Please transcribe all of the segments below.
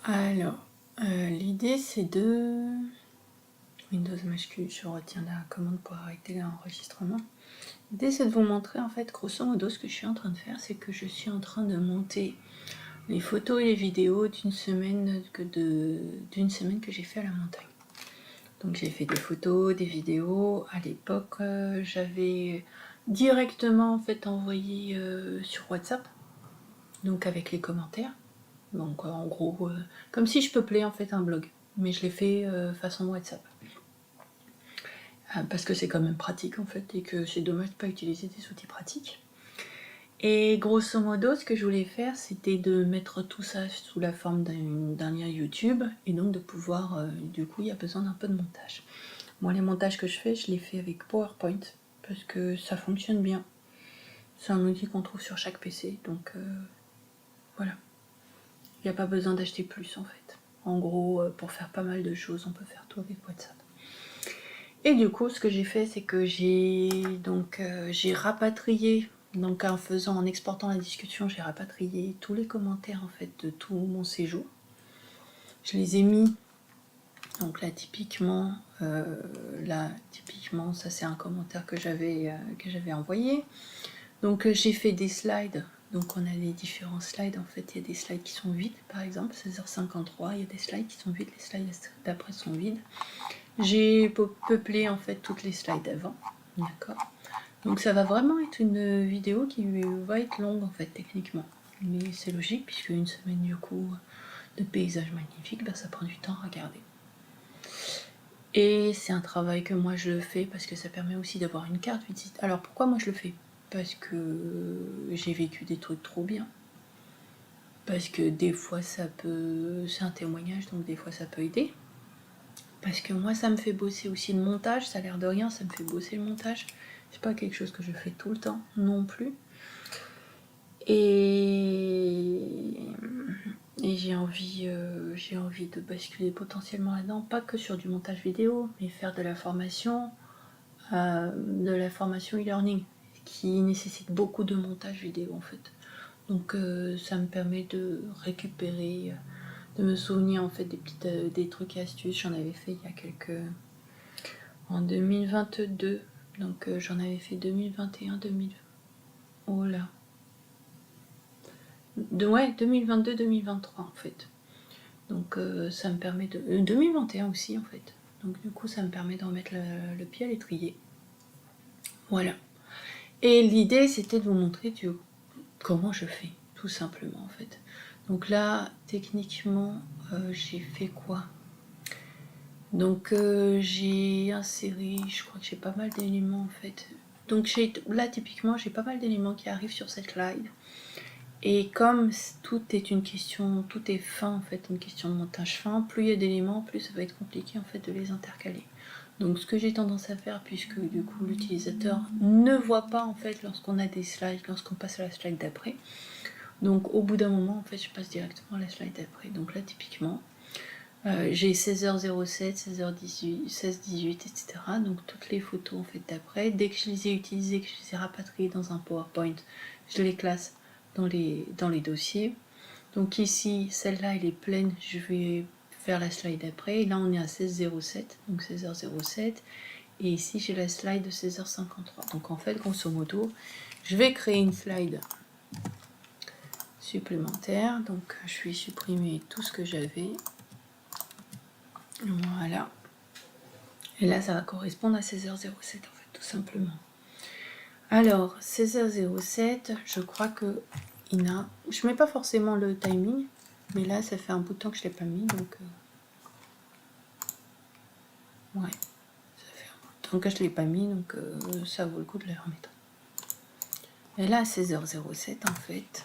Alors, l'idée c'est de... Windows majuscule, je retiens la commande pour arrêter l'enregistrement. L'idée c'est de vous montrer en fait, grosso modo, ce que je suis en train de faire, c'est que je suis en train de monter les photos et les vidéos d'une semaine que j'ai fait à la montagne. Donc j'ai fait des photos, des vidéos. À l'époque, j'avais directement en fait envoyé sur WhatsApp, donc avec les commentaires. Donc en gros, comme si je peuplais en fait un blog, mais je l'ai fait façon WhatsApp. Parce que c'est quand même pratique en fait, et que c'est dommage de ne pas utiliser des outils pratiques. Et grosso modo, ce que je voulais faire, c'était de mettre tout ça sous la forme d'un lien YouTube, et donc de pouvoir, du coup, il y a besoin d'un peu de montage. Moi, les montages que je les fais avec PowerPoint, parce que ça fonctionne bien. C'est un outil qu'on trouve sur chaque PC, donc voilà. Il n'y a pas besoin d'acheter plus en fait. En gros, pour faire pas mal de choses, on peut faire tout avec WhatsApp. Et du coup, ce que j'ai fait, c'est que j'ai rapatrié, donc en exportant la discussion, j'ai rapatrié tous les commentaires en fait de tout mon séjour. Je les ai mis. Donc là, typiquement, ça c'est un commentaire que j'avais envoyé. Donc j'ai fait des slides. Donc on a les différents slides. En fait, il y a des slides qui sont vides, par exemple 16h53. Il y a des slides qui sont vides. Les slides d'après sont vides. J'ai peuplé en fait toutes les slides avant, d'accord. Donc ça va vraiment être une vidéo qui va être longue en fait techniquement, mais c'est logique puisque une semaine du coup de paysages magnifiques, ça prend du temps à regarder. Et c'est un travail que moi je le fais parce que ça permet aussi d'avoir une carte visite. Alors pourquoi moi je le fais? Parce que j'ai vécu des trucs trop bien. Parce que des fois c'est un témoignage, donc des fois ça peut aider. Parce que moi, ça me fait bosser aussi le montage, ça a l'air de rien, ça me fait bosser le montage. C'est pas quelque chose que je fais tout le temps non plus. Et j'ai envie de basculer potentiellement là-dedans, pas que sur du montage vidéo, mais faire de la formation e-learning, qui nécessite beaucoup de montage vidéo en fait. Donc ça me permet de récupérer, de me souvenir en fait des trucs et astuces. J'en avais fait il y a en 2022, donc j'en avais fait 2021, 2000. Oh là. 2022-2023 en fait. Donc ça me permet de... 2021 aussi en fait. Donc du coup ça me permet d'en mettre le pied à l'étrier. Voilà. Et l'idée c'était de vous montrer comment je fais, tout simplement en fait. Donc là, techniquement, j'ai fait quoi? Donc j'ai inséré, je crois que j'ai pas mal d'éléments en fait. Donc là typiquement j'ai pas mal d'éléments qui arrivent sur cette slide. Et comme tout est fin en fait, une question de montage fin, plus il y a d'éléments, plus ça va être compliqué en fait de les intercaler. Donc ce que j'ai tendance à faire, puisque du coup l'utilisateur ne voit pas en fait lorsqu'on a des slides, lorsqu'on passe à la slide d'après. Donc au bout d'un moment en fait je passe directement à la slide d'après. Donc là typiquement, j'ai 16h07, 16h18, 16h18, etc. Donc toutes les photos en fait d'après. Dès que je les ai utilisées, que je les ai rapatriées dans un PowerPoint, je les classe dans les dossiers. Donc ici, celle-là elle est pleine, je vais faire la slide d'après. Et là on est à 16h07, donc 16h07. Et ici j'ai la slide de 16h53. Donc en fait, grosso modo, je vais créer une slide supplémentaire. Donc je vais supprimer tout ce que j'avais. Voilà. Et là, ça va correspondre à 16h07, en fait, tout simplement. Alors, 16h07, je crois que Ina... Je mets pas forcément le timing, mais là, ça fait un bout de temps que je l'ai pas mis, donc... Ouais, ça fait un bout de temps que je l'ai pas mis, donc ça vaut le coup de le remettre. Et là, 16h07, en fait...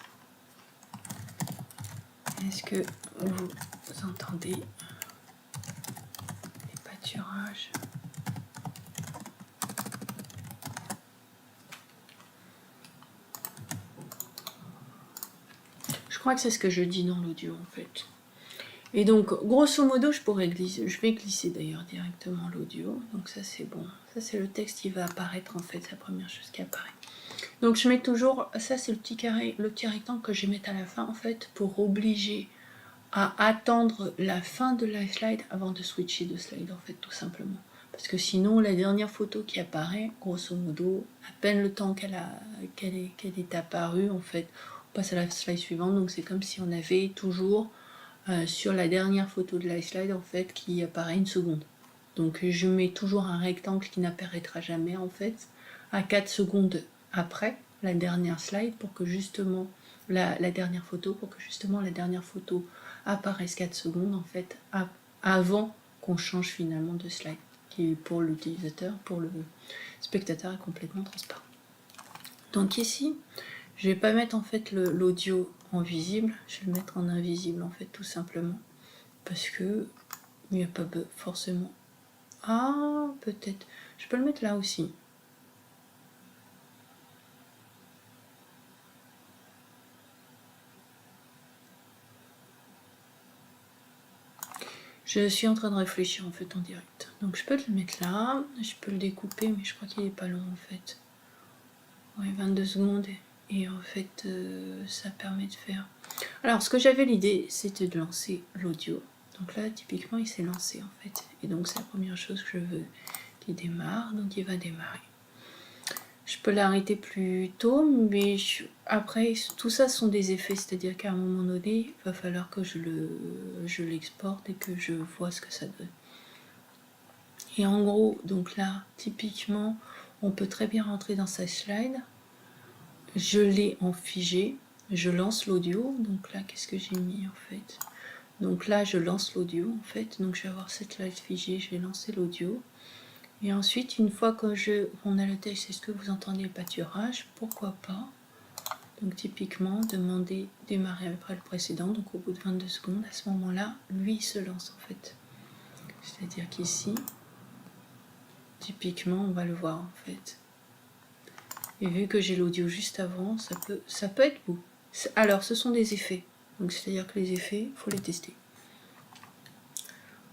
Est-ce que vous entendez les pâturages? Je crois que c'est ce que je dis dans l'audio en fait. Et donc, grosso modo, je vais glisser d'ailleurs directement l'audio. Donc ça c'est bon. Ça c'est le texte qui va apparaître en fait, c'est la première chose qui apparaît. Donc je mets toujours, ça c'est le petit carré, le petit rectangle que je vais mettre à la fin en fait, pour obliger à attendre la fin de la slide avant de switcher de slide, en fait, tout simplement. Parce que sinon, la dernière photo qui apparaît, grosso modo, à peine le temps qu'elle est apparue, en fait, on passe à la slide suivante. Donc c'est comme si on avait toujours sur la dernière photo de la slide, en fait, qui apparaît une seconde. Donc je mets toujours un rectangle qui n'apparaîtra jamais, en fait, à 4 secondes après la dernière slide, pour que justement la dernière photo, pour que justement la dernière photo apparaisse 4 secondes, en fait, avant qu'on change finalement de slide, qui pour l'utilisateur, pour le spectateur, est complètement transparent. Donc ici, je vais pas mettre en fait l'audio en visible, je vais le mettre en invisible, en fait, tout simplement, parce que il n'y a pas forcément... Ah, peut-être. Je peux le mettre là aussi. Je suis en train de réfléchir en fait en direct. Donc je peux le mettre là, je peux le découper, mais je crois qu'il est pas long en fait. Ouais, 22 secondes. Et en fait, ça permet de faire... Alors, ce que j'avais l'idée, c'était de lancer l'audio. Donc là, typiquement, il s'est lancé en fait. Et donc, c'est la première chose que je veux qu'il démarre. Donc, il va démarrer. Je peux l'arrêter plus tôt, mais après, tout ça sont des effets. C'est-à-dire qu'à un moment donné, il va falloir que je l'exporte et que je vois ce que ça donne. Et en gros, donc là, typiquement, on peut très bien rentrer dans sa slide. Je l'ai en figé. Je lance l'audio. Donc là, qu'est-ce que j'ai mis en fait? Donc là, je lance l'audio en fait. Donc je vais avoir cette slide figée. Je vais lancer l'audio. Et ensuite, une fois que on a le texte, est-ce que vous entendez le pâturage? Pourquoi pas? Donc typiquement, demander démarrer après le précédent. Donc au bout de 22 secondes, à ce moment-là, lui il se lance en fait. C'est-à-dire qu'ici, typiquement, on va le voir en fait. Et vu que j'ai l'audio juste avant, ça peut être beau. Alors, ce sont des effets. Donc c'est-à-dire que les effets, il faut les tester.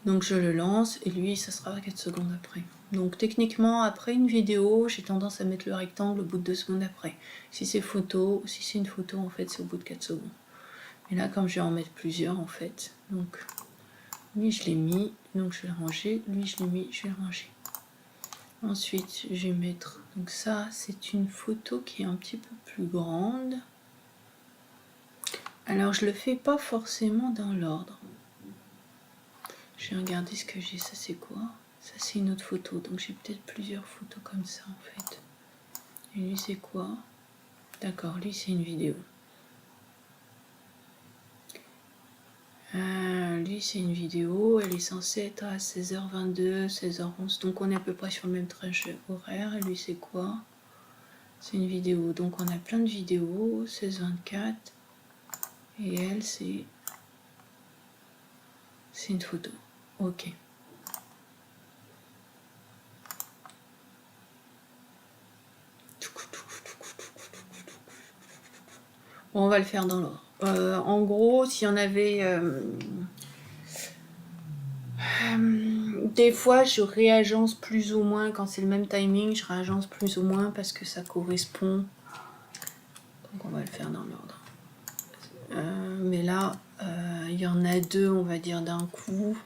Donc je le lance et lui, ça sera 4 secondes après. Donc techniquement, après une vidéo, j'ai tendance à mettre le rectangle au bout de 2 secondes après. Si c'est une photo, en fait, c'est au bout de 4 secondes. Et là, comme je vais en mettre plusieurs, en fait, donc lui, je l'ai mis, donc je vais le ranger. Lui, je l'ai mis, je vais le ranger. Ensuite, je vais mettre, donc ça, c'est une photo qui est un petit peu plus grande. Alors, je le fais pas forcément dans l'ordre. Je vais regarder ce que j'ai, ça c'est quoi? Ça c'est une autre photo, donc j'ai peut-être plusieurs photos comme ça en fait. Et lui c'est quoi? D'accord, lui c'est une vidéo. Lui c'est une vidéo, elle est censée être à 16h22, 16h11, donc on est à peu près sur le même trajet horaire. Et lui c'est quoi? C'est une vidéo, donc on a plein de vidéos, 16h24, et elle c'est une photo. Ok. Bon, on va le faire dans l'ordre. En gros, s'il y en avait... des fois, je réagence plus ou moins, quand c'est le même timing, je réagence plus ou moins parce que ça correspond. Donc on va le faire dans l'ordre. Mais là, il y en a deux, on va dire, d'un coup.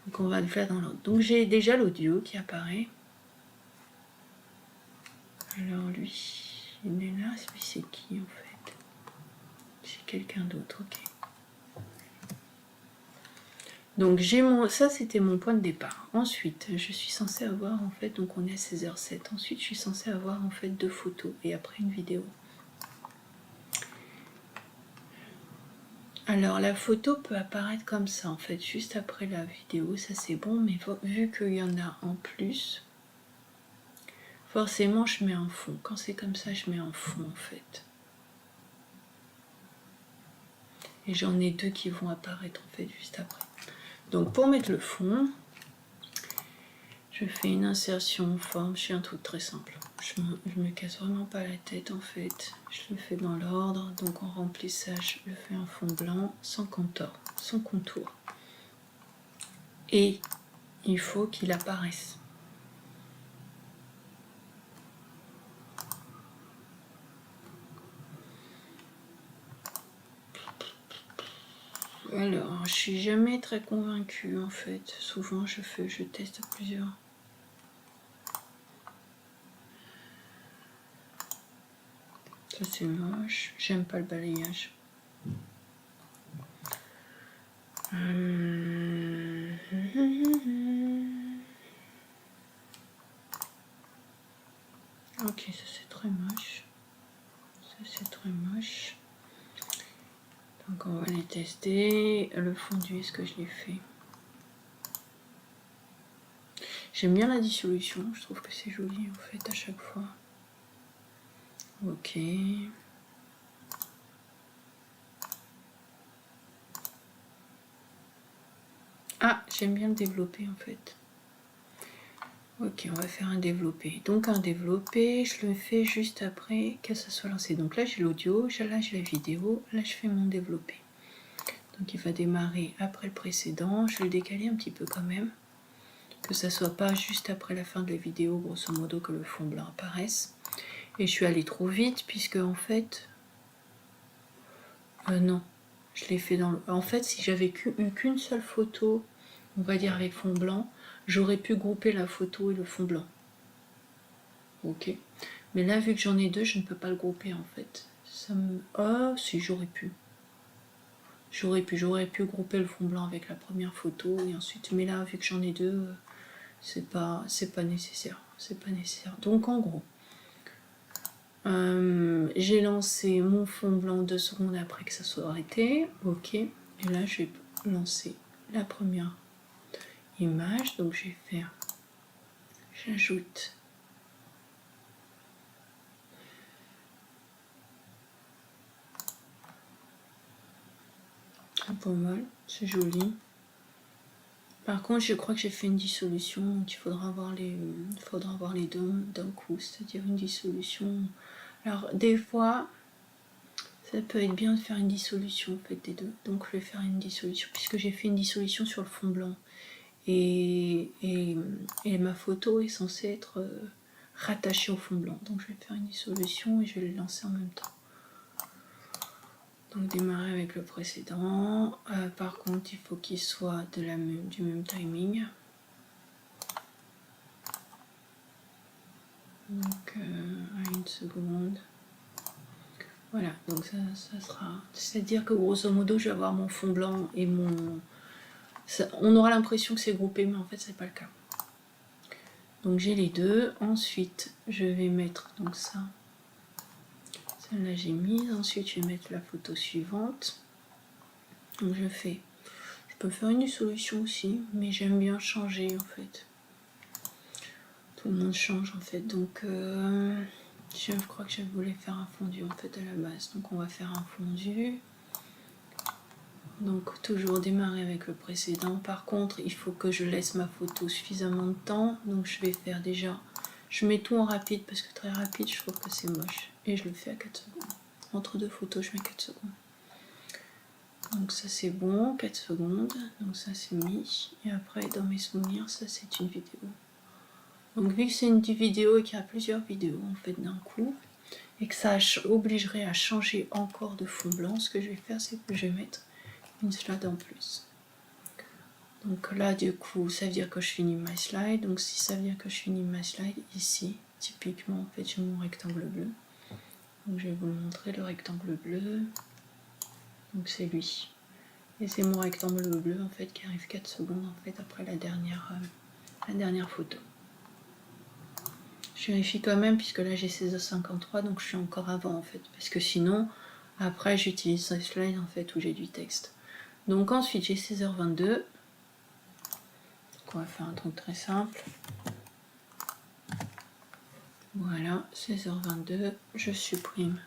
Donc on va le faire dans l'ordre. Donc j'ai déjà l'audio qui apparaît. Alors lui, il est là. Lui, c'est qui en fait? C'est quelqu'un d'autre, ok. Donc ça c'était mon point de départ. Ensuite, je suis censée avoir en fait, donc on est à 16h07. Ensuite, je suis censée avoir en fait 2 photos et après une vidéo. Alors la photo peut apparaître comme ça en fait, juste après la vidéo, ça c'est bon, mais vu qu'il y en a en plus, forcément je mets un fond. Quand c'est comme ça, je mets un fond en fait. Et j'en ai 2 qui vont apparaître en fait juste après. Donc pour mettre le fond, je fais une insertion forme, je fais un truc très simple. Je me casse vraiment pas la tête en fait. Je le fais dans l'ordre, donc en remplissage, je fais un fond blanc sans contour. Et il faut qu'il apparaisse. Alors, je suis jamais très convaincue en fait. Souvent, je teste plusieurs. Ça c'est moche. J'aime pas le balayage. Ok, ça c'est très moche. Ça c'est très moche. Donc on va les tester. Le fondu, est-ce que je l'ai fait? J'aime bien la dissolution, je trouve que c'est joli en fait à chaque fois. Ok. Ah, j'aime bien le développer en fait. Ok, on va faire un développé. Donc un développé, je le fais juste après que ça soit lancé. Donc là j'ai l'audio, là j'ai la vidéo, là je fais mon développé. Donc il va démarrer après le précédent. Je vais le décaler un petit peu quand même. Que ça soit pas juste après la fin de la vidéo, grosso modo, que le fond blanc apparaisse. Et je suis allée trop vite puisque en fait... non, je l'ai fait dans le... En fait, si j'avais eu qu'une seule photo, on va dire avec fond blanc, j'aurais pu grouper la photo et le fond blanc. Ok. Mais là, vu que j'en ai deux, je ne peux pas le grouper en fait. Ça me... Ah, si, j'aurais pu. J'aurais pu grouper le fond blanc avec la première photo et ensuite... Mais là, vu que j'en ai deux, c'est pas nécessaire. C'est pas nécessaire. Donc en gros, j'ai lancé mon fond blanc 2 secondes après que ça soit arrêté. Ok. Et là, je vais lancer la première image. Donc je vais faire... J'ajoute... un peu mal, c'est joli. Par contre, je crois que j'ai fait une dissolution, donc il faudra avoir les deux d'un coup, c'est-à-dire une dissolution. Alors, des fois, ça peut être bien de faire une dissolution en fait des deux. Donc, je vais faire une dissolution, puisque j'ai fait une dissolution sur le fond blanc. Et ma photo est censée être rattachée au fond blanc. Donc, je vais faire une dissolution et je vais le lancer en même temps. Donc démarrer avec le précédent. Par contre, il faut qu'il soit du même timing. Donc à 1 seconde. Voilà, donc ça sera... C'est-à-dire que grosso modo, je vais avoir mon fond blanc et mon... on aura l'impression que c'est groupé, mais en fait, c'est pas le cas. Donc j'ai les deux. Ensuite, je vais mettre donc ça. Celle-là, j'ai mise. Ensuite, je vais mettre la photo suivante. Donc je peux faire une dissolution aussi, mais j'aime bien changer en fait. Tout le monde change en fait, donc je crois que je voulais faire un fondu en fait à la base. Donc on va faire un fondu. Donc toujours démarrer avec le précédent. Par contre, il faut que je laisse ma photo suffisamment de temps. Donc je vais faire déjà... Je mets tout en rapide parce que très rapide, je trouve que c'est moche. Et je le fais à 4 secondes. Entre deux photos, je mets 4 secondes. Donc ça c'est bon, 4 secondes. Donc ça c'est mis. Et après, dans mes souvenirs, ça c'est une vidéo. Donc vu que c'est une vidéo et qu'il y a plusieurs vidéos en fait d'un coup, et que ça obligerait à changer encore de fond blanc, ce que je vais faire, c'est que je vais mettre une slide en plus. Donc là du coup, ça veut dire que je finis ma slide. Donc si ça veut dire que je finis ma slide, ici, typiquement en fait j'ai mon rectangle bleu. Donc je vais vous montrer le rectangle bleu. Donc c'est lui. Et c'est mon rectangle bleu en fait qui arrive 4 secondes en fait après la dernière photo. Je vérifie quand même puisque là j'ai 16h53 donc je suis encore avant en fait parce que sinon après j'utilise ce slide en fait où j'ai du texte. Donc ensuite j'ai 16h22. Donc on va faire un truc très simple. Voilà, 16h22, je supprime.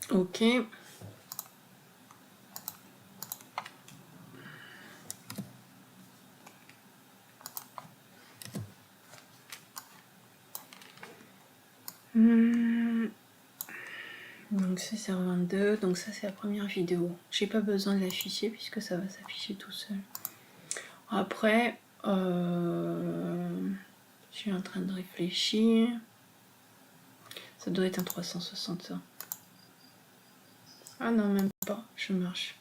Ok. Donc 16h22, donc ça c'est la première vidéo. J'ai pas besoin de l'afficher puisque ça va s'afficher tout seul. Après, je suis en train de réfléchir. Ça doit être un 360 ça. Ah non, même pas, je marche.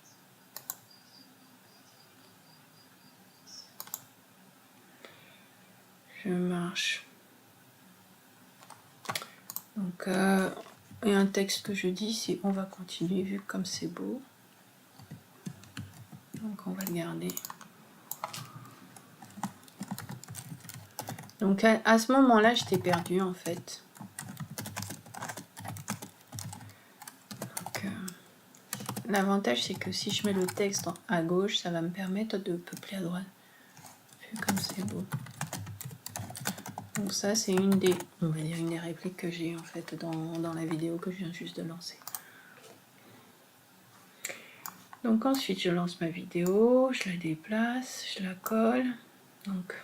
Je marche. Donc, et un texte que je dis, c'est on va continuer, vu comme c'est beau. Donc, on va le garder. Donc, à ce moment-là, j'étais perdue, en fait. L'avantage, c'est que si je mets le texte à gauche, ça va me permettre de peupler à droite. Vu comme c'est beau. Donc ça, c'est une des, on va dire, une des répliques que j'ai en fait dans la vidéo que je viens juste de lancer. Donc ensuite, je lance ma vidéo, je la déplace, je la colle. Donc,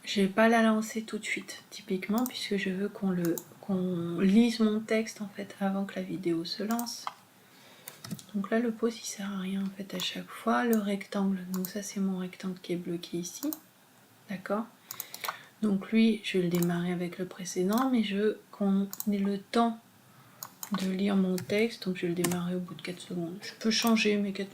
je vais pas la lancer tout de suite, typiquement, puisque je veux qu'on lise mon texte en fait avant que la vidéo se lance. Donc là, le pause, il sert à rien en fait à chaque fois. Le rectangle, donc ça c'est mon rectangle qui est bloqué ici, d'accord. Donc lui, je vais le démarrer avec le précédent, mais je veux qu'on ait le temps de lire mon texte, donc je vais le démarrer au bout de 4 secondes. Je peux changer, mais 4...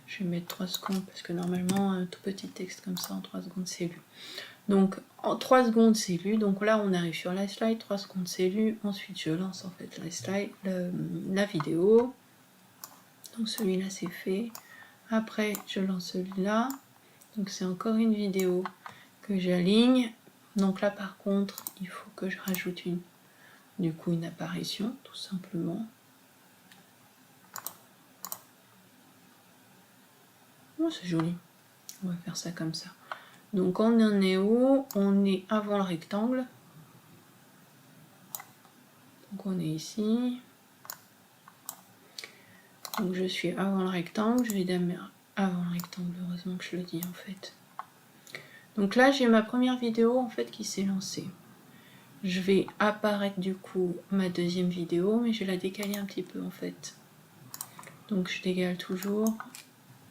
Je vais mettre 3 secondes, parce que normalement, un tout petit texte comme ça, en 3 secondes, c'est lu. Donc, en 3 secondes, c'est lu. Donc là, on arrive sur la slide, 3 secondes, c'est lu. Ensuite, je lance en fait la slide, la vidéo. Donc celui-là, c'est fait. Après, je lance celui-là. Donc c'est encore une vidéo que j'aligne. Donc là, par contre, il faut que je rajoute une apparition, tout simplement. Oh, c'est joli. On va faire ça comme ça. Donc on en est où? On est avant le rectangle. Donc on est ici. Donc je suis avant le rectangle. Je vais démarrer avant le rectangle. Heureusement que je le dis en fait. Donc là j'ai ma première vidéo en fait qui s'est lancée. Je vais apparaître du coup ma deuxième vidéo, mais je vais la décaler un petit peu en fait. Donc je décale toujours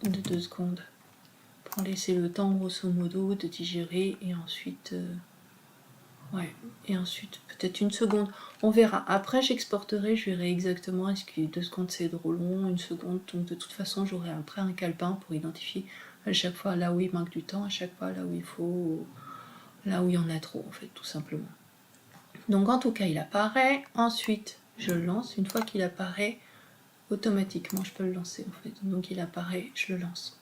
de 2 secondes pour laisser le temps grosso modo de digérer et ensuite et ensuite peut-être 1 seconde, on verra. Après j'exporterai, je verrai exactement est-ce que 2 secondes c'est trop long, 1 seconde, donc de toute façon j'aurai après un calepin pour identifier à chaque fois là où il manque du temps, à chaque fois là où il faut, là où il y en a trop en fait, tout simplement. Donc en tout cas il apparaît, ensuite je le lance, une fois qu'il apparaît, automatiquement je peux le lancer en fait, donc il apparaît, je le lance.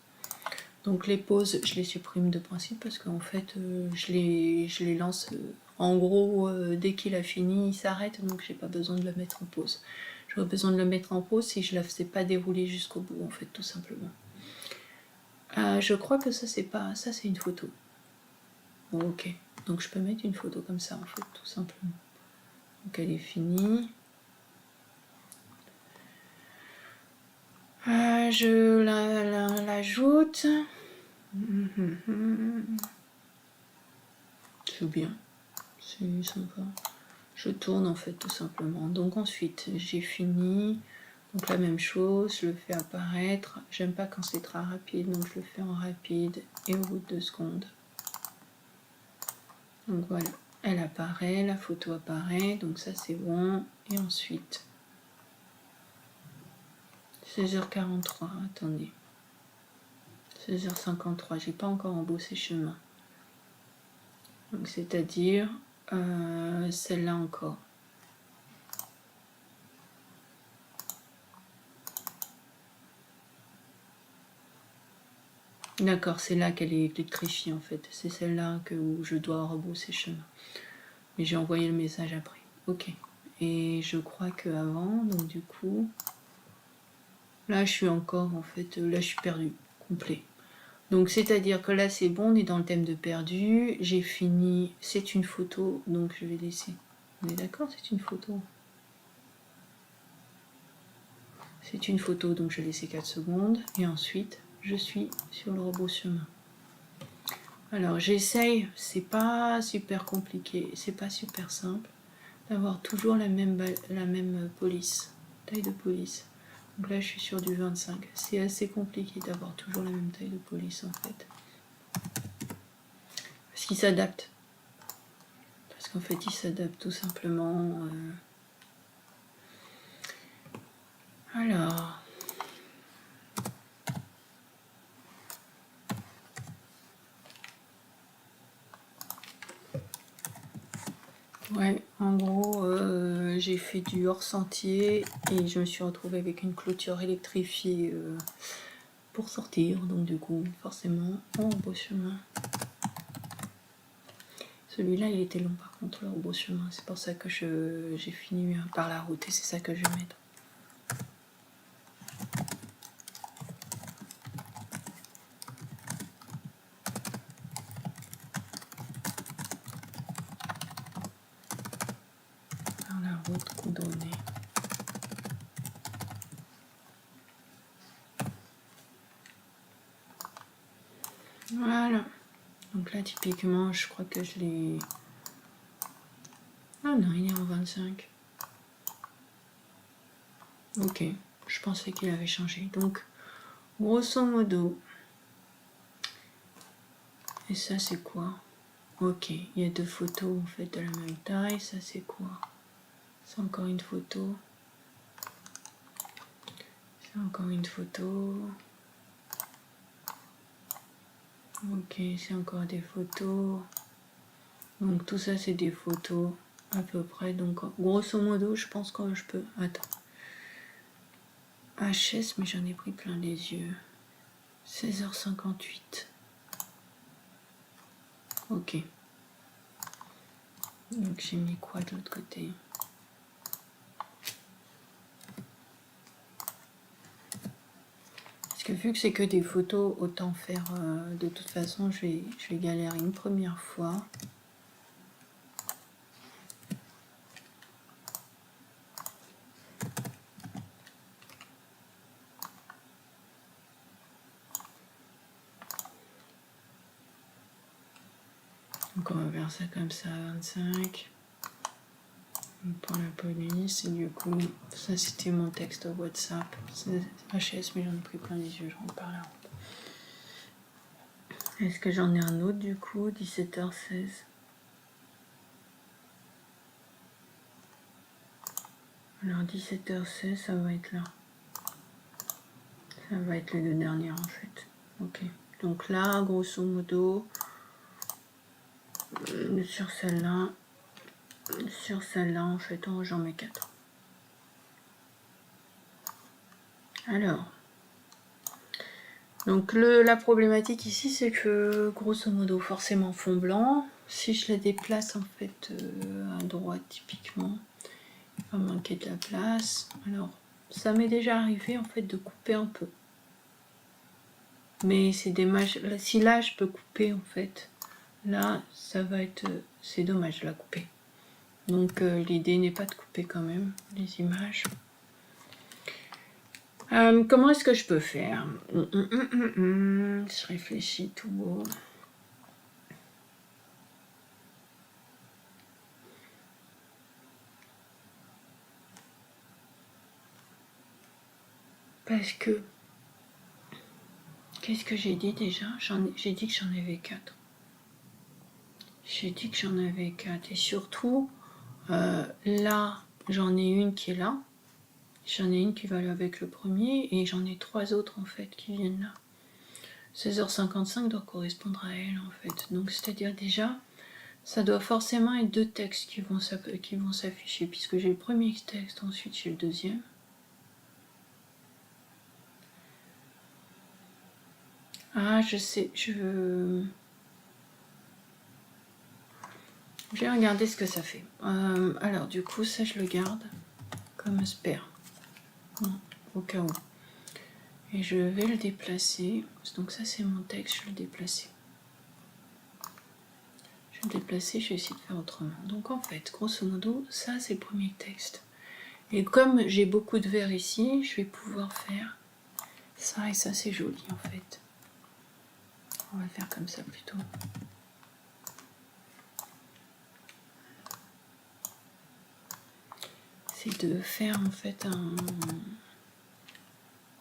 Donc les pauses, je les supprime de principe parce qu'en fait je les lance en gros dès qu'il a fini, il s'arrête, donc j'ai pas besoin de le mettre en pause. J'aurais besoin de le mettre en pause si je la faisais pas dérouler jusqu'au bout en fait, tout simplement. Je crois que ça c'est pas, ça c'est une photo. Bon, ok, donc je peux mettre une photo comme ça en fait, tout simplement. Donc elle est finie. Je l'ajoute. C'est bien, c'est sympa. Je tourne en fait tout simplement. Donc ensuite j'ai fini. Donc la même chose, je le fais apparaître. J'aime pas quand c'est très rapide, donc je le fais en rapide et au bout de 2 secondes. Donc voilà, elle apparaît, la photo apparaît, donc ça c'est bon. Et ensuite 16h43, attendez. 16h53, j'ai pas encore embossé chemin. Donc c'est-à-dire celle-là encore. D'accord, c'est là qu'elle est électrifiée en fait. C'est celle-là où je dois rebrousser chemin. Mais j'ai envoyé le message après. Ok. Et je crois que avant, donc du coup, là je suis encore en fait, là je suis perdue, complet. Donc c'est-à-dire que là c'est bon, on est dans le thème de perdu. J'ai fini, c'est une photo, donc je vais laisser. On est d'accord, c'est une photo. C'est une photo, donc je vais laisser 4 secondes. Et ensuite, je suis sur le robot chemin. Alors j'essaye, c'est pas super compliqué, c'est pas super simple, d'avoir toujours la même police, taille de police. Donc là je suis sur du 25. C'est assez compliqué d'avoir toujours la même taille de police en fait. Parce qu'il s'adapte. Parce qu'en fait il s'adapte tout simplement. Alors. Ouais, en gros, j'ai fait du hors-sentier et je me suis retrouvée avec une clôture électrifiée pour sortir. Donc du coup, forcément, en embauchement. Celui-là, il était long par contre, le embauchement. C'est pour ça que j'ai fini par la route et c'est ça que je vais mettre. Par la route coudronnée. Voilà. Donc là, typiquement, je crois que je l'ai... Ah non, il est en 25. Ok, je pensais qu'il avait changé. Donc, grosso modo... Et ça, c'est quoi? Ok, il y a deux photos en fait de la même taille. Ça, c'est quoi? C'est encore une photo. C'est encore une photo. Ok, c'est encore des photos. Donc tout ça, c'est des photos à peu près. Donc grosso modo, je pense que je peux... Attends. HS, mais j'en ai pris plein les yeux. 16h58. Ok. Donc j'ai mis quoi de l'autre côté? Parce que vu que c'est que des photos, autant faire... de toute façon, je vais galérer une première fois. Donc on va faire ça comme ça à 25. Pour la police, et du coup, ça c'était mon texte WhatsApp. C'est HS, mais j'en ai pris plein les yeux, je rentre par là. Est-ce que j'en ai un autre du coup? 17h16. Alors 17h16, ça va être là. Ça va être les deux dernières en fait. Ok. Donc là, grosso modo, sur celle-là, en fait, j'en mets 4. Alors, donc la problématique ici, c'est que grosso modo, forcément fond blanc. Si je la déplace en fait à droite typiquement, il va manquer de la place. Alors, ça m'est déjà arrivé en fait de couper un peu. Mais c'est dommage. Si là je peux couper en fait, là ça va être... C'est dommage de la couper. Donc l'idée n'est pas de couper quand même les images. Comment est-ce que je peux faire? Je réfléchis tout beau. Parce que... Qu'est-ce que j'ai dit déjà? J'ai dit que j'en avais 4. J'ai dit que j'en avais 4. Et surtout, là, j'en ai une qui est là. J'en ai une qui va aller avec le premier. Et j'en ai 3 autres, en fait, qui viennent là. 16h55 doit correspondre à elle, en fait. Donc, c'est-à-dire déjà, ça doit forcément être 2 textes qui vont s'afficher. Puisque j'ai le premier texte, ensuite j'ai le deuxième. Ah, je sais, je vais regarder ce que ça fait. Alors, du coup, ça, je le garde comme spare. Au cas où. Et je vais le déplacer. Donc ça, c'est mon texte, je vais le déplacer. Je vais le déplacer, je vais essayer de faire autrement. Donc en fait, grosso modo, ça, c'est le premier texte. Et comme j'ai beaucoup de vert ici, je vais pouvoir faire ça, et ça, c'est joli, en fait. On va faire comme ça, plutôt. C'est de faire, en fait, un...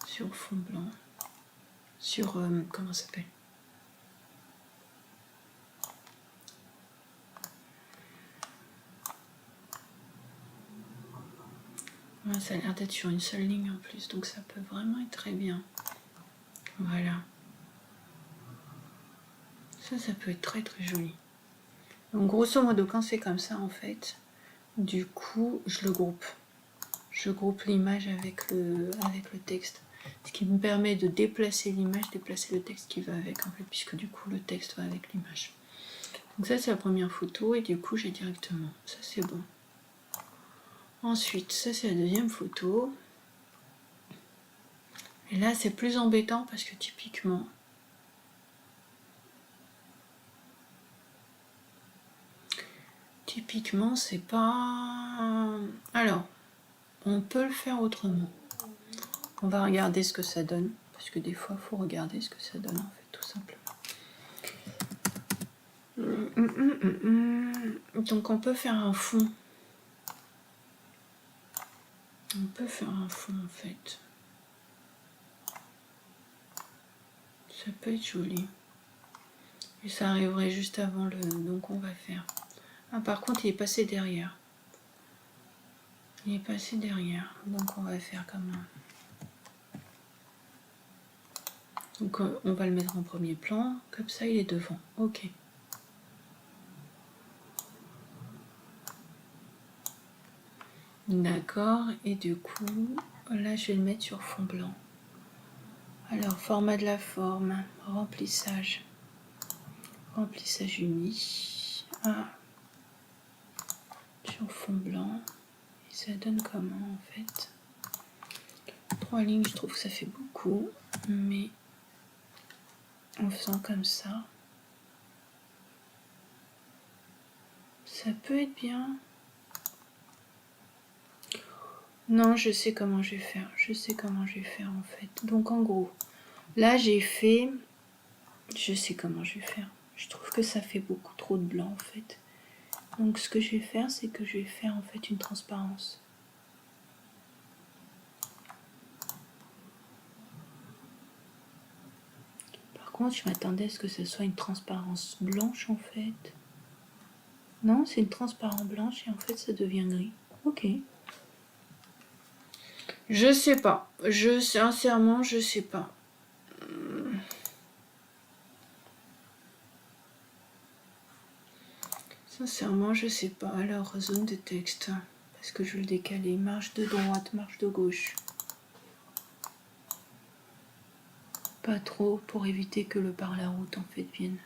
sur fond blanc. Sur... comment ça s'appelle? Ouais, ça a l'air d'être sur une seule ligne en plus, donc ça peut vraiment être très bien. Voilà. Ça peut être très très joli. Donc grosso modo, quand c'est comme ça en fait, du coup, je le groupe. Je groupe l'image avec le texte. Ce qui me permet de déplacer l'image, déplacer le texte qui va avec en fait, puisque du coup le texte va avec l'image. Donc ça c'est la première photo et du coup j'ai directement. Ça c'est bon. Ensuite, ça c'est la deuxième photo. Et là c'est plus embêtant parce que typiquement, c'est pas... Alors, on peut le faire autrement. On va regarder ce que ça donne. Parce que des fois, il faut regarder ce que ça donne, en fait, tout simplement. Donc, on peut faire un fond. On peut faire un fond, en fait. Ça peut être joli. Et ça arriverait juste avant le... Donc, on va faire... Ah, par contre, il est passé derrière. Il est passé derrière. Donc, on va faire comme un... Donc on va le mettre en premier plan, comme ça il est devant. Ok. D'accord, et du coup, là je vais le mettre sur fond blanc. Alors, format de la forme, remplissage. Remplissage uni. Ah, sur fond blanc. Et ça donne comment en fait? 3 lignes, je trouve que ça fait beaucoup, mais en faisant comme ça, ça peut être bien. Non, je sais comment je vais faire. Je sais comment je vais faire en fait. Donc en gros, là j'ai fait... Je sais comment je vais faire. Je trouve que ça fait beaucoup trop de blanc en fait. Donc ce que je vais faire, c'est que je vais faire en fait une transparence. Par contre, je m'attendais à ce que ce soit une transparence blanche en fait. Non, c'est une transparence blanche et en fait ça devient gris. Ok. Je sais pas. Sincèrement, je sais pas. Sincèrement, je sais pas. Alors, zone de texte. Parce que je vais le décaler. Marche de droite, marche de gauche. Pas trop pour éviter que le par-la-route en fait vienne.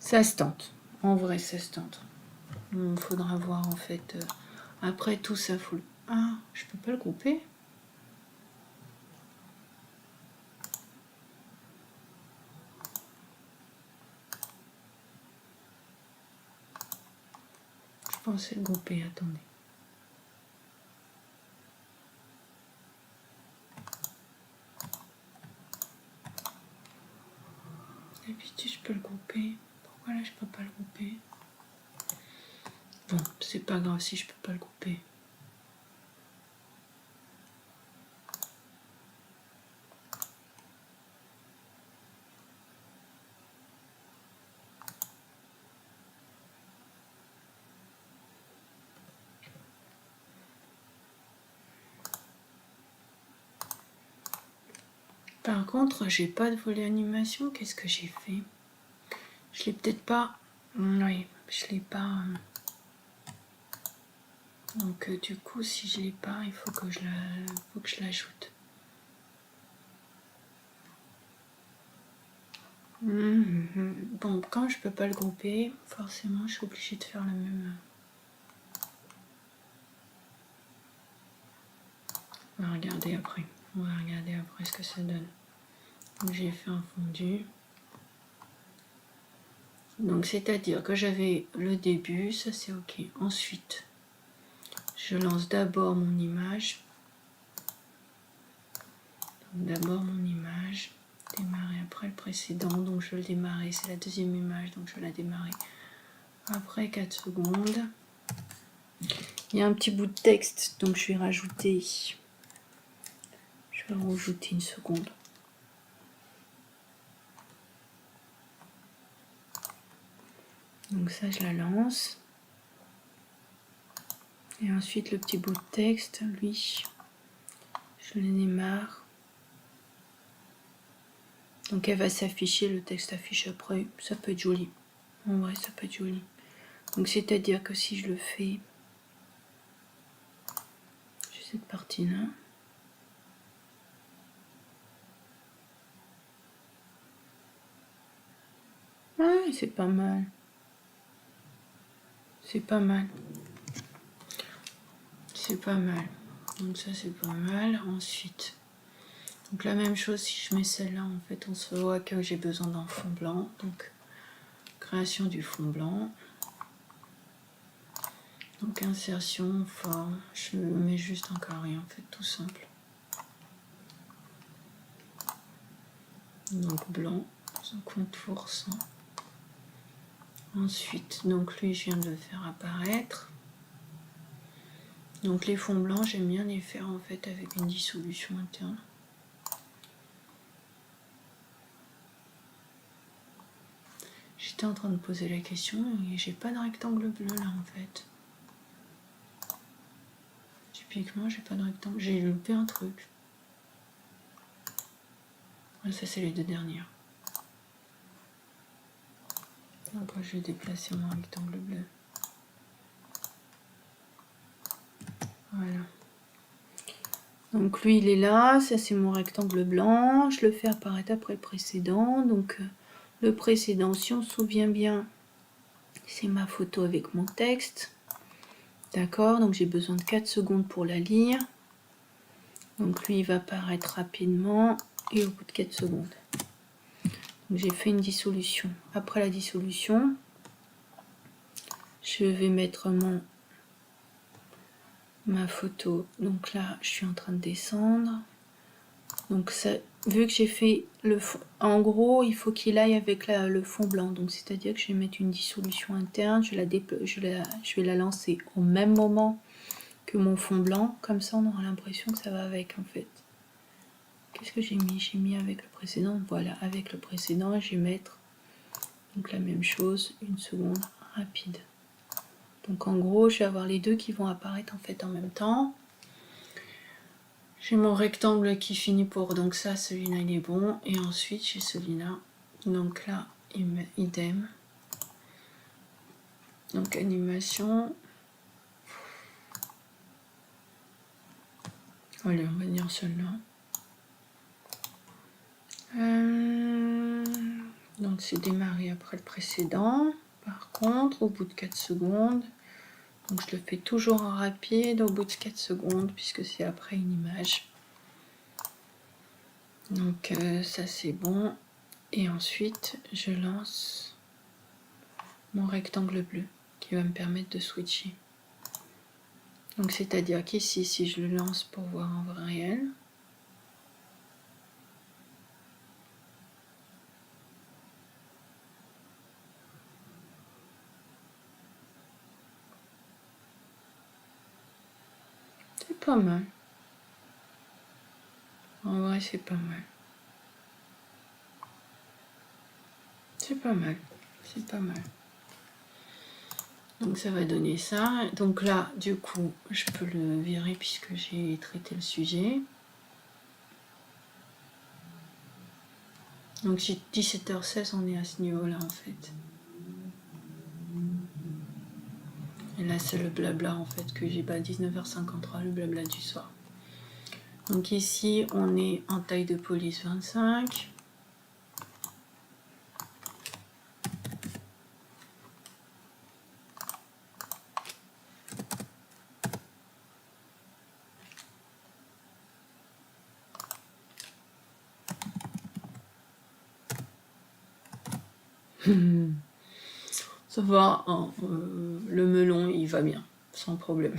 Ça se tente. En vrai, ça se tente. Il faudra voir en fait. Après tout ça, faut... Ah, je peux pas le couper. Je pensais le couper, attendez. D'habitude, je peux le couper. Pourquoi là, je peux pas le couper? Bon, c'est pas grave si je peux pas le couper. Par contre, j'ai pas de volet animation. Qu'est-ce que j'ai fait? Je l'ai peut-être pas... Oui, je l'ai pas... Donc du coup, si je l'ai pas, il faut que je l'ajoute. Bon, quand je peux pas le grouper, forcément, je suis obligée de faire le même. On va regarder après. On va regarder après ce que ça donne. Donc j'ai fait un fondu. Donc c'est-à-dire que j'avais le début, ça c'est ok. Ensuite, je lance d'abord mon image. D'abord mon image. Démarrer après le précédent. Donc je vais le démarrer. C'est la deuxième image, donc je vais la démarrer après 4 secondes. Il y a un petit bout de texte, donc je vais rajouter. Je vais rajouter une seconde. Donc ça, je la lance. Et ensuite le petit bout de texte, lui, je l'en ai marre. Donc elle va s'afficher, le texte affiche après, ça peut être joli. En vrai, ça peut être joli. Donc c'est-à-dire que si je le fais, j'ai cette partie-là. Ah, c'est pas mal. C'est pas mal. C'est pas mal. Donc ça c'est pas mal. Ensuite, donc la même chose si je mets celle-là, en fait on se voit que j'ai besoin d'un fond blanc. Donc création du fond blanc. Donc insertion, forme. Je mets juste un carré en fait, tout simple. Donc blanc, son contour sans. Ensuite, donc lui je viens de le faire apparaître. Donc les fonds blancs, j'aime bien les faire en fait avec une dissolution interne. J'étais en train de poser la question et j'ai pas de rectangle bleu là en fait. Typiquement, j'ai pas de rectangle. J'ai loupé un truc. Ah, ça, c'est les deux dernières. Après, je vais déplacer mon rectangle bleu. Voilà. Donc lui, il est là. Ça, c'est mon rectangle blanc. Je le fais apparaître après le précédent. Donc, le précédent, si on se souvient bien, c'est ma photo avec mon texte. D'accord, donc j'ai besoin de 4 secondes pour la lire. Donc lui, il va apparaître rapidement et au bout de 4 secondes. Donc j'ai fait une dissolution. Après la dissolution, je vais mettre ma photo. Donc là, je suis en train de descendre. Donc ça, vu que j'ai fait le fond, en gros, il faut qu'il aille avec le fond blanc. Donc c'est-à-dire que je vais mettre une dissolution interne. Je vais la lancer au même moment que mon fond blanc. Comme ça, on aura l'impression que ça va avec en fait. Qu'est-ce que j'ai mis? J'ai mis avec le précédent. Voilà, avec le précédent, je vais mettre donc la même chose, une seconde rapide. Donc en gros, je vais avoir les deux qui vont apparaître en fait en même temps. J'ai mon rectangle qui finit pour, donc ça, celui-là il est bon. Et ensuite j'ai celui-là. Donc là, idem. Donc animation. Allez, on va dire celui-là. Donc c'est démarré après le précédent. Par contre, au bout de 4 secondes, donc je le fais toujours en rapide au bout de 4 secondes puisque c'est après une image. Donc ça c'est bon. Et ensuite je lance mon rectangle bleu qui va me permettre de switcher. Donc c'est-à-dire qu'ici, si je le lance pour voir en vrai réel, c'est pas mal. En vrai, c'est pas mal. C'est pas mal. C'est pas mal. Donc ça va donner ça. Donc là, du coup, je peux le virer puisque j'ai traité le sujet. Donc 17h16, on est à ce niveau-là en fait. Et là, c'est le blabla en fait que j'ai pas 19h53, le blabla du soir. Donc ici, on est en taille de police 25. Ça va, hein, le melon, il va bien, sans problème.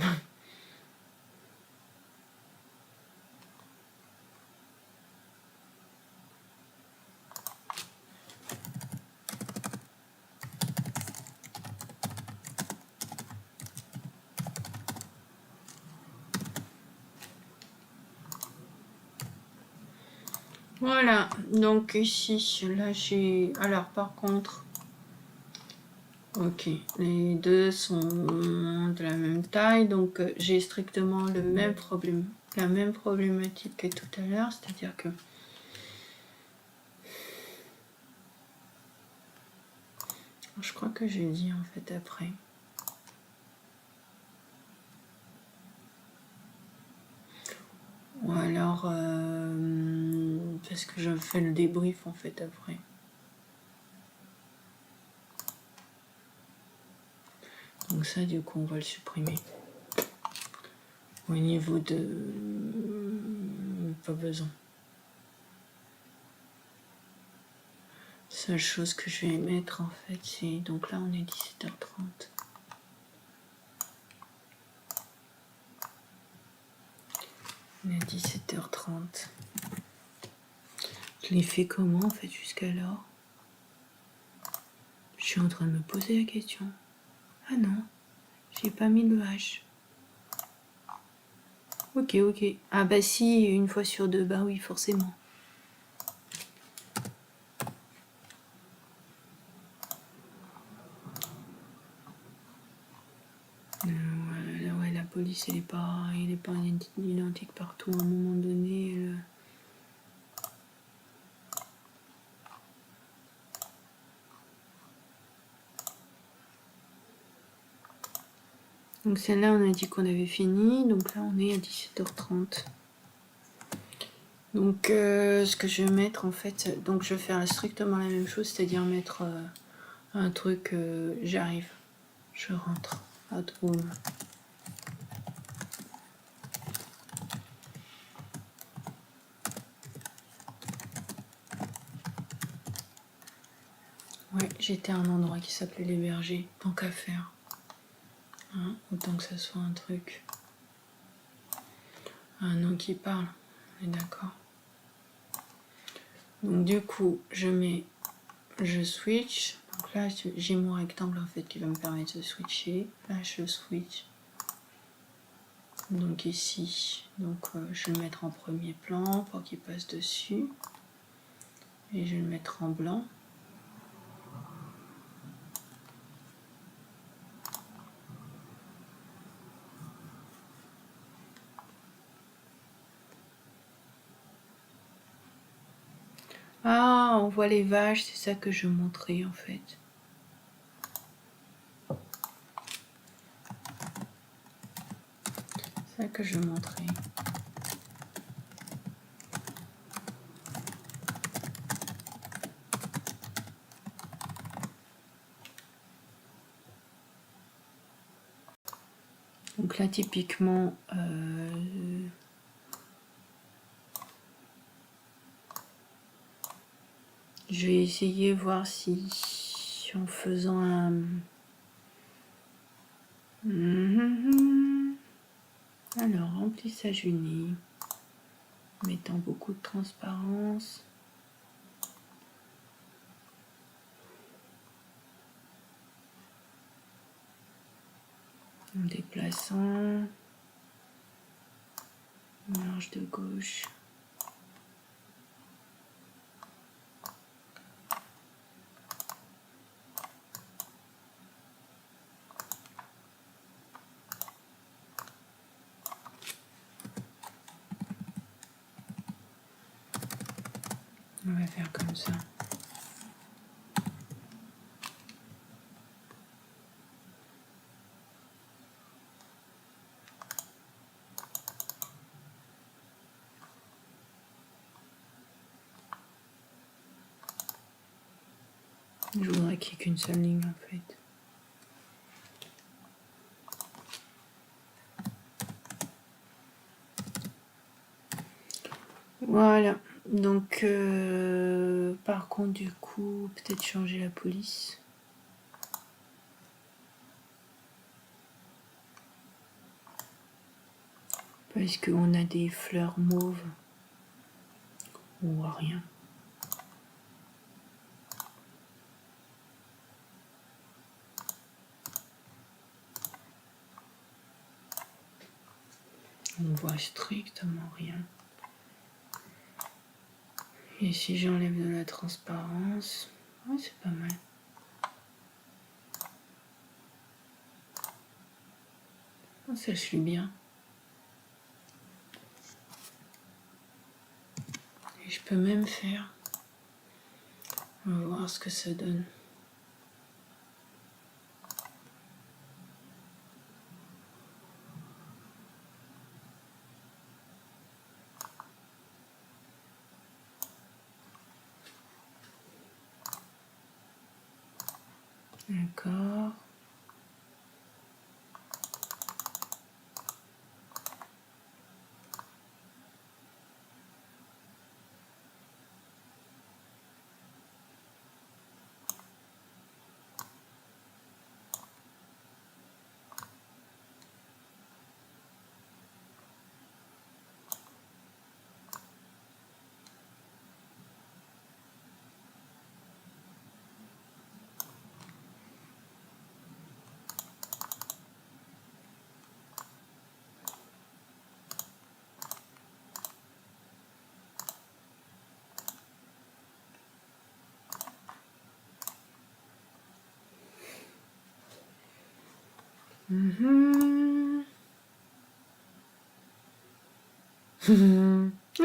Voilà, donc ici, là j'ai... Alors par contre, Ok, les deux sont de la même taille, donc j'ai strictement le même problème, la même problématique que tout à l'heure, c'est-à-dire que je crois que j'ai dit en fait après. Ou alors parce que je fais le débrief en fait après. Donc ça du coup on va le supprimer. Au niveau de... pas besoin. Seule chose que je vais mettre en fait c'est... Donc là on est 17h30. On est à 17h30. Je l'ai fait comment en fait jusqu'alors? Je suis en train de me poser la question. Ah non, j'ai pas mis le H. Ok, ok. Ah bah si, une fois sur deux, bah oui, forcément. Ouais, la police, elle est pas identique partout. À un moment donné, Donc celle-là, on a dit qu'on avait fini. Donc là, on est à 17h30. Donc ce que je vais mettre, en fait, donc je vais faire strictement la même chose, c'est-à-dire mettre un truc, j'arrive, je rentre, à home. Ouais, j'étais à un endroit qui s'appelait les Bergers, tant qu'à faire. Hein, autant que ça soit un truc. Un nom qui parle, on est d'accord. Donc du coup, je switch. Donc là, j'ai mon rectangle en fait qui va me permettre de switcher. Là, je switch. Donc ici, donc je vais le mettre en premier plan pour qu'il passe dessus. Et je vais le mettre en blanc. Ah, on voit les vaches, c'est ça que je montrais en fait. C'est ça que je montrais. Donc là, typiquement, je vais essayer voir si en faisant un... Alors, remplissage uni, mettant beaucoup de transparence. En déplaçant. Marge de gauche. On va faire comme ça. Je voudrais qu'il n'y ait qu'une seule ligne en fait. Voilà. Donc, par contre, du coup, peut-être changer la police. Parce qu'on a des fleurs mauves. On voit rien. On voit strictement rien. Et si j'enlève de la transparence, ouais, c'est pas mal. ça je suis bien. Et je peux même faire... On va voir ce que ça donne. D'accord.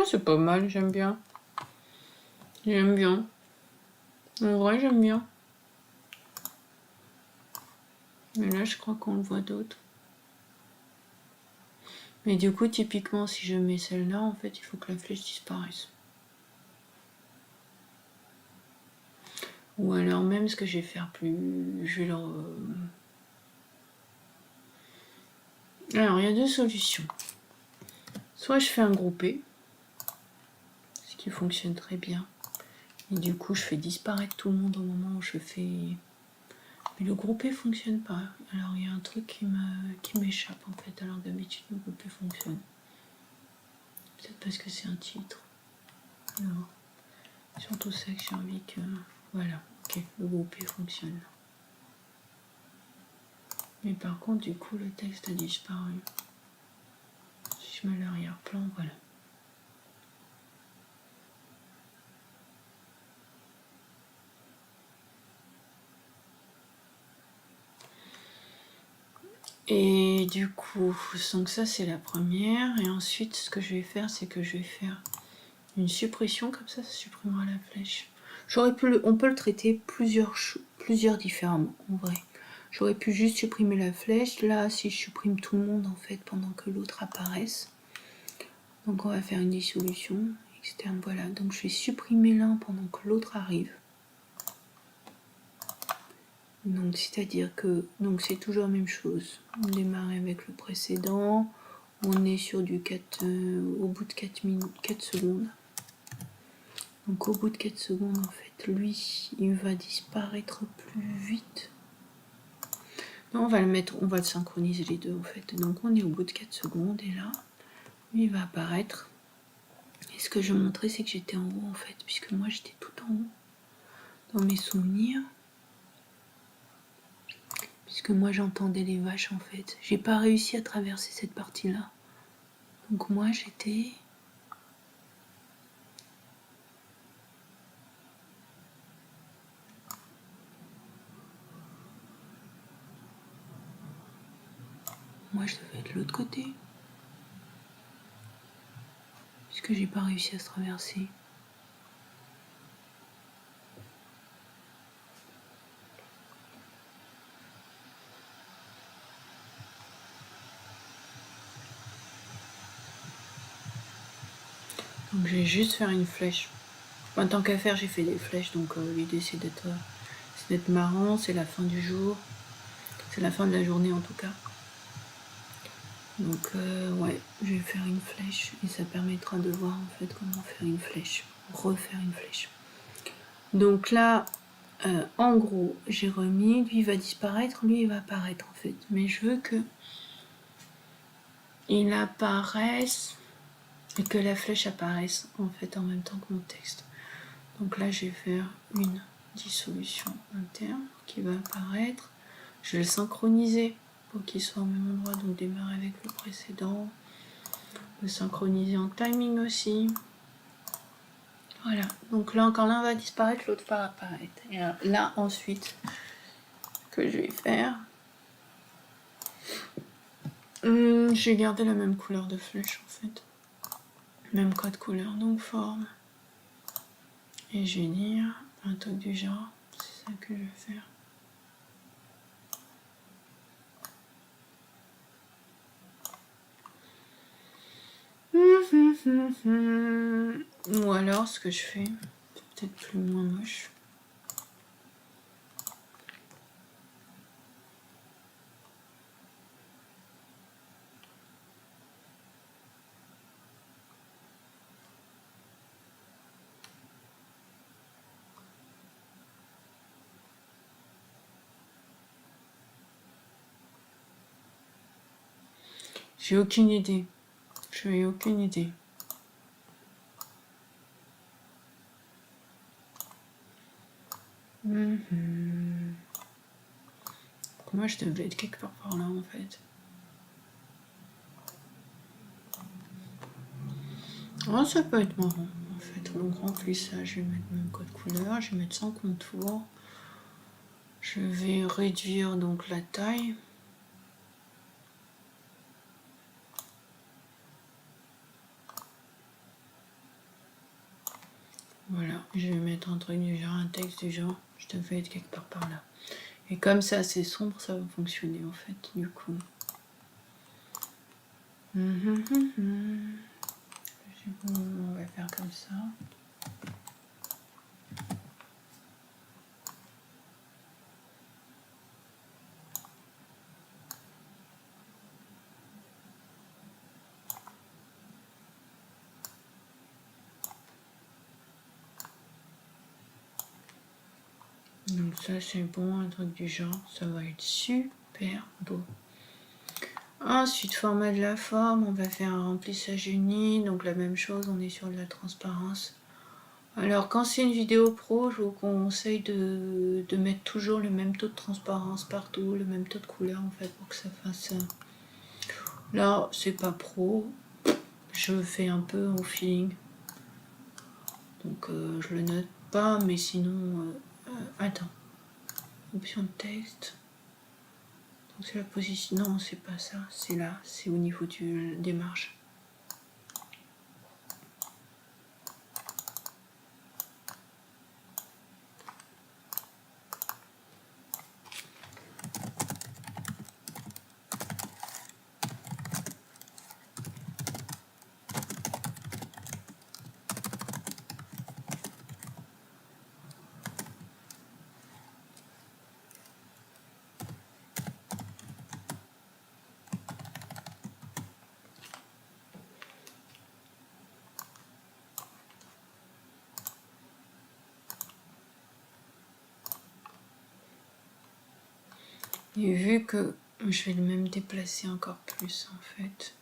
C'est pas mal, j'aime bien. J'aime bien. En vrai, j'aime bien. Mais là, je crois qu'on le voit d'autres. Mais du coup, typiquement, si je mets celle-là, en fait, il faut que la flèche disparaisse. Ou alors même, ce que je vais faire plus... Je vais leur... Alors, il y a deux solutions. Soit je fais un groupé, ce qui fonctionne très bien. Et du coup, je fais disparaître tout le monde au moment où je fais... Mais le groupé fonctionne pas. Alors, il y a un truc qui m'échappe, en fait. Alors, d'habitude, le groupé fonctionne. Peut-être parce que c'est un titre. Alors, surtout ça que j'ai envie que... Voilà, ok, le groupé fonctionne. Mais par contre, du coup, le texte a disparu. Si je mets l'arrière-plan, voilà. Et du coup, donc ça c'est la première. Et ensuite, ce que je vais faire, c'est que je vais faire une suppression, comme ça supprimera la flèche. J'aurais pu on peut le traiter plusieurs différemment, en vrai. J'aurais pu juste supprimer la flèche. Là, si je supprime tout le monde, en fait, pendant que l'autre apparaisse. Donc on va faire une dissolution externe, voilà. Donc je vais supprimer l'un pendant que l'autre arrive. Donc c'est-à-dire que c'est toujours la même chose. On démarre avec le précédent. On est sur du 4, au bout de 4 secondes. Donc au bout de 4 secondes, en fait, lui, il va disparaître plus vite. Non, on va le synchroniser les deux, en fait. Donc on est au bout de 4 secondes, et là, lui, il va apparaître. Et ce que je montrais, c'est que j'étais en haut, en fait, puisque moi, j'étais tout en haut dans mes souvenirs. Puisque moi, j'entendais les vaches, en fait. J'ai pas réussi à traverser cette partie-là. Donc moi, j'étais... Moi, je devais être de l'autre côté. Puisque j'ai pas réussi à se traverser. Donc je vais juste faire une flèche. En tant qu'à faire, j'ai fait des flèches, donc l'idée c'est d'être marrant, c'est la fin du jour. C'est la fin de la journée en tout cas. Donc ouais, je vais faire une flèche et ça permettra de voir en fait comment faire une flèche, refaire une flèche. Donc là, en gros, j'ai remis, lui il va disparaître, lui il va apparaître en fait. Mais je veux que il apparaisse et que la flèche apparaisse en fait en même temps que mon texte. Donc là, je vais faire une dissolution interne qui va apparaître. Je vais le synchroniser pour qu'il soit au même endroit, donc démarrer avec le précédent. Le synchroniser en timing aussi. Voilà, donc là, quand l'un va disparaître, l'autre va apparaître. Et là, ensuite, ce que je vais faire, J'ai gardé la même couleur de flèche en fait. Même code couleur, donc forme. Et je vais dire un truc du genre, c'est ça que je vais faire. Ou alors ce que je fais, c'est peut-être plus ou moins moche. J'ai aucune idée. Je n'ai aucune idée. Moi, je devais être quelque part par là, en fait. Oh, ça peut être marrant, en fait. Donc, remplissage, je vais mettre même code couleur. Je vais mettre sans contour. Je vais réduire donc la taille. Voilà, je vais mettre un truc du genre, un texte du genre. Je devais être quelque part par là. Et comme c'est assez sombre, ça va fonctionner, en fait, du coup. On va faire comme ça. Donc ça c'est bon, un truc du genre, ça va être super beau. Ensuite, format de la forme, on va faire un remplissage uni, donc la même chose, on est sur de la transparence. Alors quand c'est une vidéo pro, je vous conseille de mettre toujours le même taux de transparence partout, le même taux de couleur en fait pour que ça fasse... Là c'est pas pro, je fais un peu au feeling, donc je le note pas, mais sinon... attends, option de texte... Donc c'est la position, non c'est pas ça, c'est là, c'est au niveau des marges. Et vu que je vais le même déplacer encore plus en fait.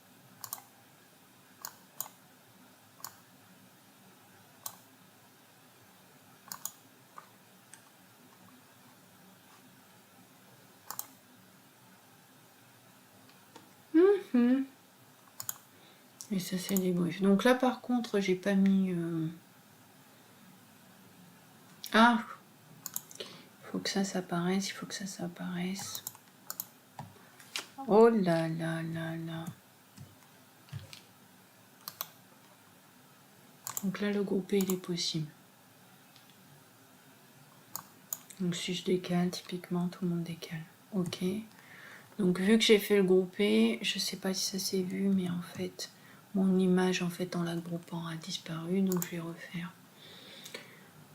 Et ça c'est des briefs. Donc là par contre j'ai pas mis... Ah, il faut que ça s'apparaisse, il faut que ça s'apparaisse. Oh là là là là. Donc là le groupé il est possible. Donc si je décale, typiquement tout le monde décale. Ok. Donc vu que j'ai fait le groupé, je sais pas si ça s'est vu, mais en fait, mon image en fait en la groupant a disparu, donc je vais refaire.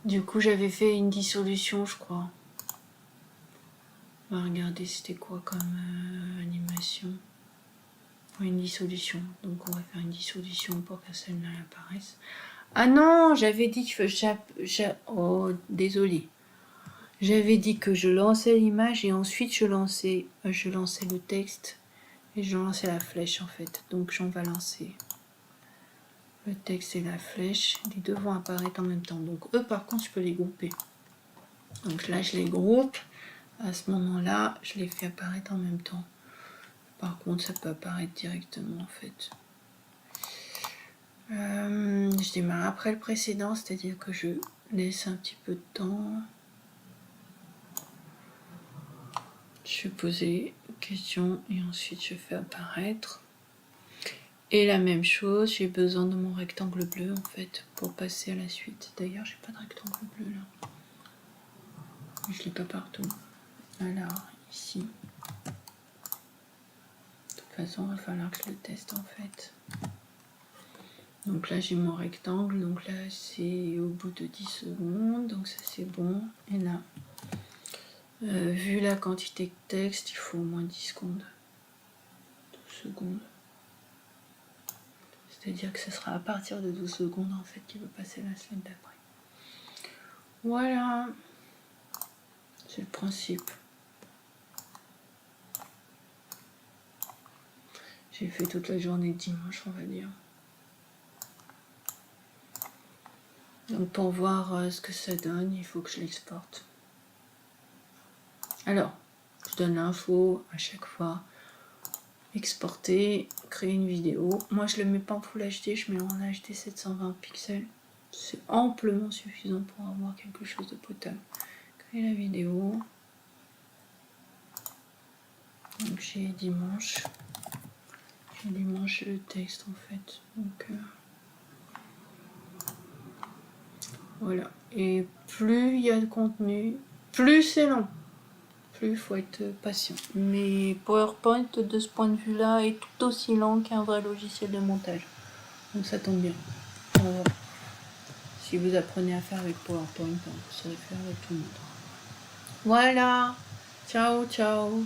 Du coup j'avais fait une dissolution je crois. On va regarder c'était quoi comme animation. Une dissolution, donc on va faire une dissolution pour que celle-là apparaisse. Ah non, j'avais dit que oh désolé. J'avais dit que je lançais l'image et ensuite je lançais le texte et je lançais la flèche en fait. Donc j'en vais lancer le texte et la flèche. Les deux vont apparaître en même temps. Donc eux par contre je peux les grouper. Donc là je les groupe. À ce moment-là, je les fais apparaître en même temps. Par contre ça peut apparaître directement en fait. Je démarre après le précédent, c'est-à-dire que je laisse un petit peu de temps. Je vais poser question et ensuite je fais apparaître. Et la même chose, j'ai besoin de mon rectangle bleu en fait pour passer à la suite. D'ailleurs, j'ai pas de rectangle bleu là. Je l'ai pas partout. Alors, ici. De toute façon, il va falloir que je le teste en fait. Donc là, j'ai mon rectangle. Donc là, c'est au bout de 10 secondes. Donc ça, c'est bon. Et là, vu la quantité de texte, il faut au moins 10 secondes. 12 secondes. C'est-à-dire que ce sera à partir de 12 secondes en fait qu'il va passer la slide d'après. Voilà. C'est le principe. J'ai fait toute la journée de dimanche, on va dire. Donc pour voir ce que ça donne, il faut que je l'exporte. Alors, je donne l'info à chaque fois. Exporter, créer une vidéo. Moi je le mets pas en Full HD, je mets en HD 720 pixels. C'est amplement suffisant pour avoir quelque chose de potable. Créer la vidéo. Donc j'ai dimanche. J'ai dimanche le texte en fait. Donc voilà. Et plus il y a de contenu, plus c'est long. Plus il faut être patient. Mais PowerPoint, de ce point de vue-là, est tout aussi lent qu'un vrai logiciel de montage. Donc ça tombe bien. Si vous apprenez à faire avec PowerPoint, vous saurez faire avec tout le monde. Voilà. Ciao, ciao.